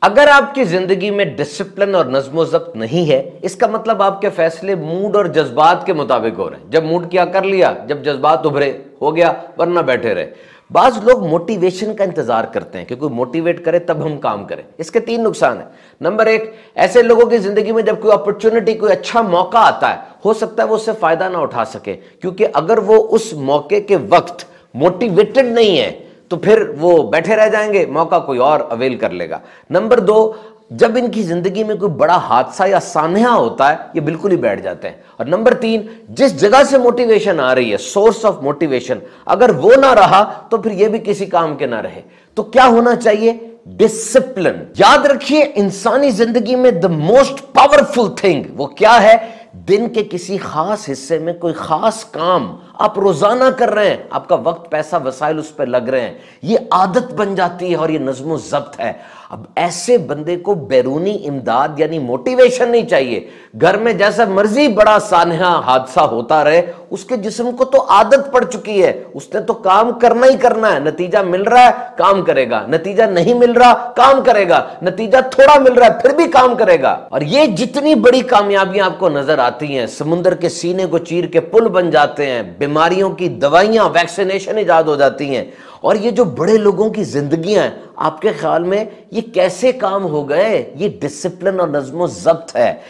अगर आपकी जिंदगी में डिसिप्लिन और नज्म ज़ब्त नहीं है, इसका मतलब आपके फैसले मूड और जज्बात के मुताबिक हो रहे हैं। जब मूड किया कर लिया, जब जज्बात उभरे हो गया, वरना बैठे रहे। बाज लोग मोटिवेशन का इंतजार करते हैं कि कोई मोटिवेट करे तब हम काम करें। इसके 3 नुकसान है। नंबर 1, ऐसे लोगों की जिंदगी में जब कोई अपॉर्चुनिटी, कोई अच्छा मौका आता है, हो सकता है वो उससे फायदा ना उठा सके, क्योंकि अगर वो उस मौके के वक्त मोटिवेटेड नहीं है तो फिर वो बैठे रह जाएंगे, मौका कोई और अवेल कर लेगा। नंबर 2, जब इनकी जिंदगी में कोई बड़ा हादसा या सान्या होता है, ये बिल्कुल ही बैठ जाते हैं। और नंबर 3, जिस जगह से मोटिवेशन आ रही है, सोर्स ऑफ मोटिवेशन, अगर वो ना रहा तो फिर ये भी किसी काम के ना रहे। तो क्या होना चाहिए? डिसिप्लिन। याद रखिए, इंसानी जिंदगी में द मोस्ट पावरफुल थिंग वो क्या है? दिन के किसी खास हिस्से में कोई खास काम आप रोजाना कर रहे हैं, आपका वक्त, पैसा, वसाइल उस पर लग रहे हैं, ये आदत बन जाती है और ये नज़्म ज़ब्त है। अब ऐसे बंदे को बैरूनी इमदाद यानी मोटिवेशन नहीं चाहिए। घर में जैसा मर्जी बड़ा सान्या हादसा होता रहे, उसके जिस्म को तो आदत पड़ चुकी है, उसने तो काम करना ही करना है। नतीजा मिल रहा है, काम करेगा। नतीजा नहीं मिल रहा, काम करेगा। नतीजा थोड़ा मिल रहा है, फिर भी काम करेगा। और ये जितनी बड़ी कामयाबियां आपको नजर आती हैं, समुद्र के सीने को चीर के पुल बन जाते हैं, बीमारियों की दवाइयां, वैक्सीनेशन इजाद हो जाती हैं, और ये जो बड़े लोगों की जिंदगियां हैं, आपके ख्याल में ये कैसे काम हो गए? ये डिसिप्लिन और नज़्म ज़ब्त है।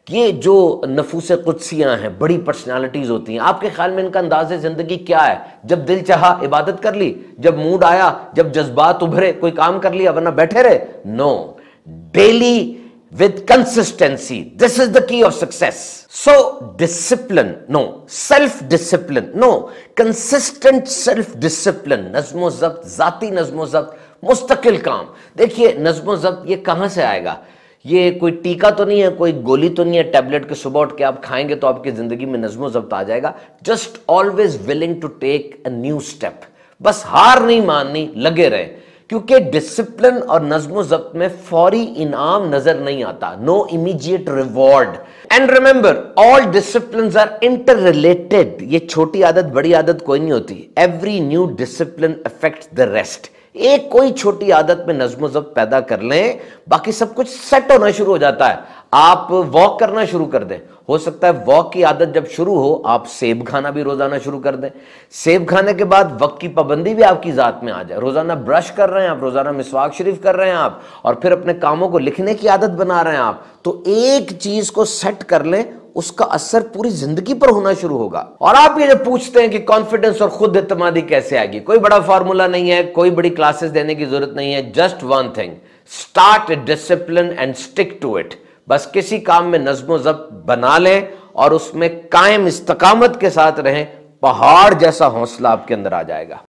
ये जो नफूसे कुदसियां हैं, बड़ी पर्सनालिटीज होती हैं, आपके ख्याल में इनका अंदाज़े जिंदगी क्या है? जब दिल चाहा इबादत कर ली, जब मूड आया, जब जज्बात उभरे कोई काम कर लिया, वरना बैठे रहे? No, daily with consistency, this is the key of success. So discipline, no, self discipline, no, consistent self discipline, नज़्म ज़ब्त, जाती नज़्म ज़ब्त, मुस्तकिल काम। देखिए, नज़्म ज़ब्त ये कहां से आएगा? ये कोई टीका तो नहीं है, कोई गोली तो नहीं है, टैबलेट के सुबह उठ के आप खाएंगे तो आपकी जिंदगी में नज़्म ज़ब्त आ जाएगा। Just always willing to take a new step, बस हार नहीं माननी, लगे रहे। क्योंकि डिसिप्लिन और नज़्म ज़ब्त में फौरी इनाम नजर नहीं आता, no immediate reward. And remember, all disciplines are interrelated. ये छोटी आदत बड़ी आदत कोई नहीं होती। Every new discipline affects the rest. एक कोई छोटी आदत में नज़्म ज़ब्त पैदा कर लें, बाकी सब कुछ सेट होना शुरू हो जाता है। आप वॉक करना शुरू कर दें, हो सकता है वॉक की आदत जब शुरू हो, आप सेब खाना भी रोजाना शुरू कर दें। सेब खाने के बाद वक्त की पाबंदी भी आपकी जात में आ जाए। रोजाना ब्रश कर रहे हैं आप, रोजाना मिसवाक शरीफ कर रहे हैं आप, और फिर अपने कामों को लिखने की आदत बना रहे हैं आप, तो एक चीज को सेट कर लें, उसका असर पूरी जिंदगी पर होना शुरू होगा। और आप ये जो पूछते हैं कि कॉन्फिडेंस और खुद एतमादी कैसे आएगी, कोई बड़ा फॉर्मूला नहीं है, कोई बड़ी क्लासेस देने की जरूरत नहीं है। Just one thing, start a discipline and stick to it. बस किसी काम में नज़्म ज़ब्त बना लें और उसमें कायम इस्तकामत के साथ रहें, पहाड़ जैसा हौसला आपके अंदर आ जाएगा।